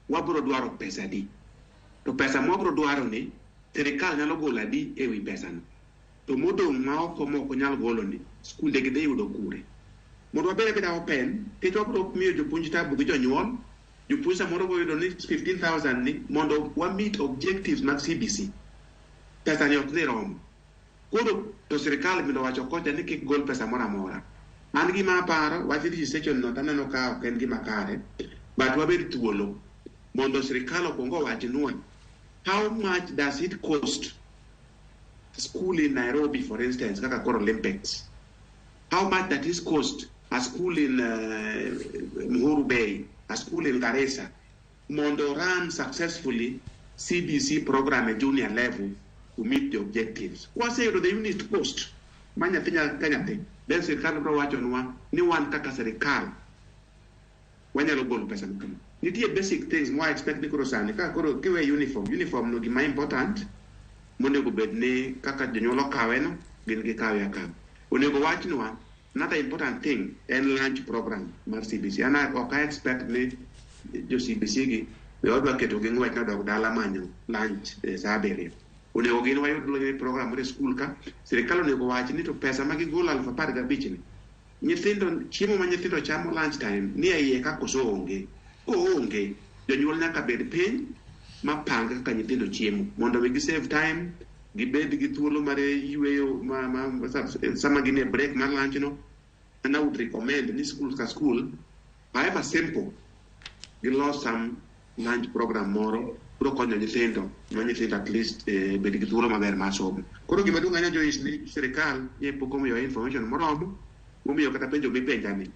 wabro dwaro pesa di. To pesa mwabro dwaro ni, sirkal nyalo golo adi ewi pesa no. To modong ma oko moko nyalo golo ni, skunde gide yudo kure. Mondo wabere beda open, teto wabro miyo jopuonj tabu gi jonyuol, jopuonj samoro bo yudo ni 15,000 ni, mondo wa meet objectives mag CBC. Pesa ni ok dhi romo. Koro to sirkal mindo wacho kocha ni kik gol pesa mora mora. An gima aparo, wach registration no taneno ka ok en gima kare, but wabed thuolo. Mondo sirkal okwongo wach nuan. How much does it cost a school in Nairobi, for instance, kaka koro Olympics? How much that is cost a school in Muhuru Bay, a school in Garissa, mondo run successfully CBC program at junior level to meet the objectives? What say the unit cost? Manya tinya kanyate. Then sirkal bro wacho nwa ni wan kaka sirkal wanyalo golo pesa mkama. Nitie basic things more expect ni koro sani ka koro kiwe uniform no gima important monego bedne kaka jonyuol okawe no gin gikawe akawe. Onego wach nwa another important thing en lunch program mar CBC. Ana ok expect ni jo CBC gi be odwa keto gi ngwech na dog dala manyo lunch sa abiriyo. Onego gin wayud program mar school ka sirkal onego wach ni to pesa ma gigolo 15,000 ni nyithindo chiemo ma nyithindo chamo lunch time ni iye ka koso onge. Onge jonyuol nyaka bed piny ma panga kaka nyithindo chiemo mondo gi save time, gibed gi thuolo mar yweyo sama gin e break mar lunch no. And I would recommend ni school ka school, however simple, gi los some lunch program moro bro konyo nyithindo ma nyithindo at least bed gi thuolo maber mar somo. Koro gima duong' ahinya jo sirkal ye pok omiyo information moromo momiyo kata penjo mi penjani